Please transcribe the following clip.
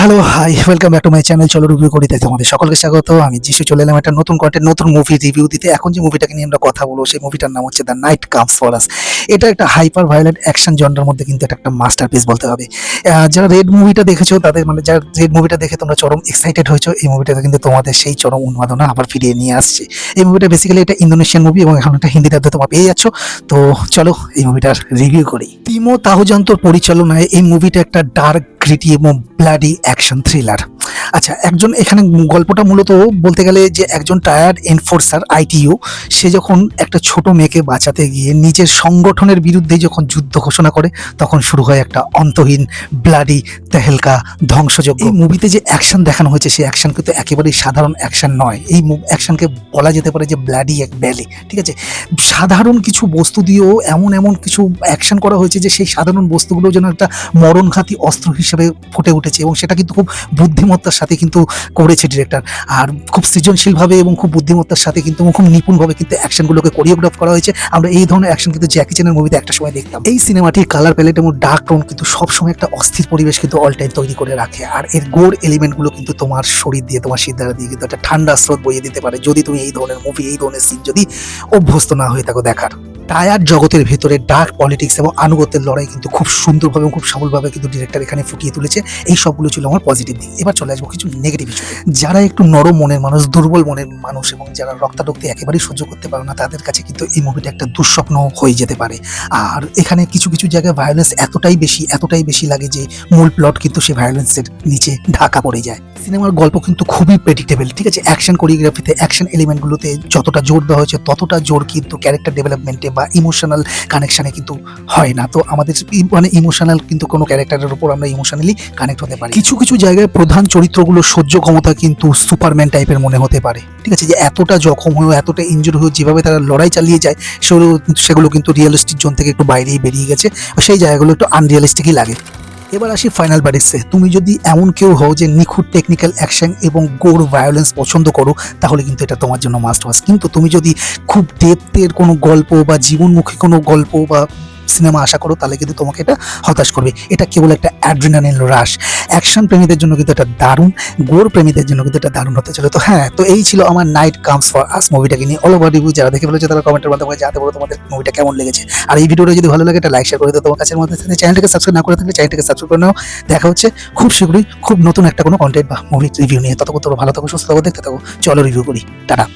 Hello, hi, welcome back to my channel. চলো review করি, তাই তোমাদের সকলকে স্বাগত। আমি যিশু চলে এলাম একটা নতুন কন্টেন্ট, নতুন মুভি রিভিউ দিতে। এখন যে মুভিটাকে নিয়ে আমরা কথা বলবো, সেই মুভিটার নাম হচ্ছে the night comes for us. এটা একটা হাইপার ভায়োলেন্ট অ্যাকশন জনরার মধ্যে কিন্তু এটা একটা মাস্টারপিস বলতে হবে। যারা রেড মুভিটা দেখেছো তাদের যারা রেড মুভিটা দেখে তোমরা চরম এক্সাইটেড হয়েছো, এই মুভিটাতে কিন্তু তোমাদের সেই চরম উন্মাদনা আবার ফিরিয়ে নিয়ে আসছে। এই মুভিটা বেসিক্যালি এটা ইন্দোনেশিয়ান মুভি এবং এখন একটা হিন্দি ডাবে তোমরা পেয়ে যাচ্ছ। তো চলো এই মুভিটার রিভিউ করি। তিমো তাহুজান্তোর পরিচালনায় এই মুভিটা একটা ডার্ক, গ্রিটি এবং ব্লাডি অ্যাকশন থ্রিলার। আচ্ছা, একজন এখানে গল্পটা মূলত বলতে গেলে যে একজন টায়ার্ড এনফোর্সার আইটিইউ, সে যখন একটা ছোট মেয়েকে বাঁচাতে গিয়ে নিজের সংগঠনের বিরুদ্ধে যখন যুদ্ধ ঘোষণা করে, তখন শুরু হয় একটা অন্তহীন ব্লাডি তেহেলকা ধ্বংসযজ্ঞ। এই মুভিতে যে অ্যাকশন দেখানো হয়েছে, সেই অ্যাকশন কিন্তু একেবারেই সাধারণ অ্যাকশন নয়। এই অ্যাকশনকে বলা যেতে পারে যে ব্লাডি এক ব্যালি, ঠিক আছে। সাধারণ কিছু বস্তু দিয়েও এমন এমন কিছু অ্যাকশন করা হয়েছে যে সেই সাধারণ বস্তুগুলো যেন একটা মরণঘাতী অস্ত্র হিসেবে ফুটে উঠেছে, এবং সেটা কিন্তু খুব বুদ্ধিমত্তার সাথে কিন্তু করেছে ডিরেক্টর। আর খুব সৃজনশীলভাবে এবং খুব বুদ্ধিমত্তার সাথে কিন্তু খুব নিপুণভাবে কিন্তু অ্যাকশনগুলোকে কোরিওগ্রাফ করা হয়েছে। আমরা এই ধরনের অ্যাকশন কিন্তু জ্যাকি চ্যানের মুভিতে একটা সময় দেখতাম। এই সিনেমাটির কালার প্যালেট এবং ডার্ক টোন কিন্তু সবসময় একটা অস্থির পরিবেশ কিন্তু অল টাইম তৈরি করে রাখে। আর এর গোর এলিমেন্টগুলো কিন্তু তোমার শরীর দিয়ে, তোমার সিদ্ধারা দিয়ে কিন্তু একটা ঠান্ডা স্রোত বইয়ে দিতে পারে, যদি তুমি এই ধরনের মুভি, এই ধরনের সিন যদি অভ্যস্ত না হয়ে থাকো দেখার। টায়ার জগতের ভেতরে ডার্ক পলিটিক্স এবং আনুগত্যের লড়াই কিন্তু খুব সুন্দরভাবে এবং খুব সফলভাবে কিন্তু ডিরেক্টর এখানে ফুটিয়ে তুলেছে। এই সবগুলো ছিল আমার পজিটিভ দিক। এবার চলে আসবো কিছু নেগেটিভ ইস্যু। যারা একটু নরম মনের মানুষ, দুর্বল মনের মানুষ এবং যারা রক্তারক্তি একেবারেই সহ্য করতে পারে না, তাদের কাছে কিন্তু এই মুভিটা একটা দুঃস্বপ্ন হয়ে যেতে পারে। আর এখানে কিছু কিছু জায়গায় ভায়োলেন্স এতটাই বেশি লাগে যে মূল প্লট কিন্তু সেই ভায়োলেন্সের নিচে ঢাকা পড়ে যায়। সিনেমার গল্প কিন্তু খুবই প্রেডিক্টেবল, ঠিক আছে। অ্যাকশন কোরিওগ্রাফিতে, অ্যাকশন এলিমেন্টগুলোতে যতটা জোর দেওয়া হয়েছে, ততটা জোর কিন্তু ক্যারেক্টার ডেভেলপমেন্টে বা ইমোশনাল কানেকশানে কিন্তু হয় না। তো আমাদের ইমোশনাল কিন্তু কোনো ক্যারেক্টারের উপর আমরা ইমোশনালি কানেক্ট হতে পারি। কিছু কিছু জায়গায় প্রধান চরিত্রগুলোর সহ্য ক্ষমতা কিন্তু সুপারম্যান টাইপের মনে হতে পারে, ঠিক আছে। যে এতটা জখম হয়েও, এতটা ইনজুরি হয়েও যেভাবে তারা লড়াই চালিয়ে যায়, সেগুলো কিন্তু রিয়েলিস্টিক জোন থেকে একটু বাইরেই বেরিয়ে গেছে। সেই জায়গাগুলো একটু আনরিয়ালিস্টিকই লাগে। এবার আসি ফাইনাল ভার্ডিক্টে। তুমি যদি এমন কেউ হও যে নিখুঁত টেকনিক্যাল অ্যাকশন এবং গোর ভায়োলেন্স পছন্দ করো, তাহলে কিন্তু এটা তোমার জন্য মাস্ট ওয়াচ। কিন্তু তুমি যদি খুব ডেপথের কোনো গল্প বা জীবনমুখী কোনো গল্প বা সিনেমা আশা করো, তাহলে কিন্তু তোমাকে এটা হতাশ করবে। এটা কেবল একটা অ্যাড্রিনালিন রাশ। অ্যাকশন প্রেমীদের জন্য কিন্তু এটা দারুণ, গোর প্রেমীদের জন্য কিন্তু এটা দারুণ হতে চলে। তো হ্যাঁ, তো এই ছিল আমার নাইট কামস ফর আস মুভিটাকে নিয়ে অল ওভার রিভিউ। যারা দেখে ফেলেছে তারা কমেন্টের মাধ্যমে জানাতে পারো তোমাদের মুভিটা কেমন লেগেছে। আর এই ভিডিওটা যদি ভালো লাগে, এটা লাইক শেয়ার করে দাও তোমার কাছের মধ্যে। চ্যানেলটাকে সাবস্ক্রাইব না করে থাকলে চ্যানেলটাকে সাবস্ক্রাইব করে নাও। দেখা হচ্ছে খুব শীঘ্রই খুব নতুন একটা কোনো কন্টেন্ট বা মুভি রিভিউ নিয়ে। ততক্ষণ তোমরা ভালো থাকো, সুস্থ থাকো, দেখতে থাকো। চলো রিভিউ করি। টাটা।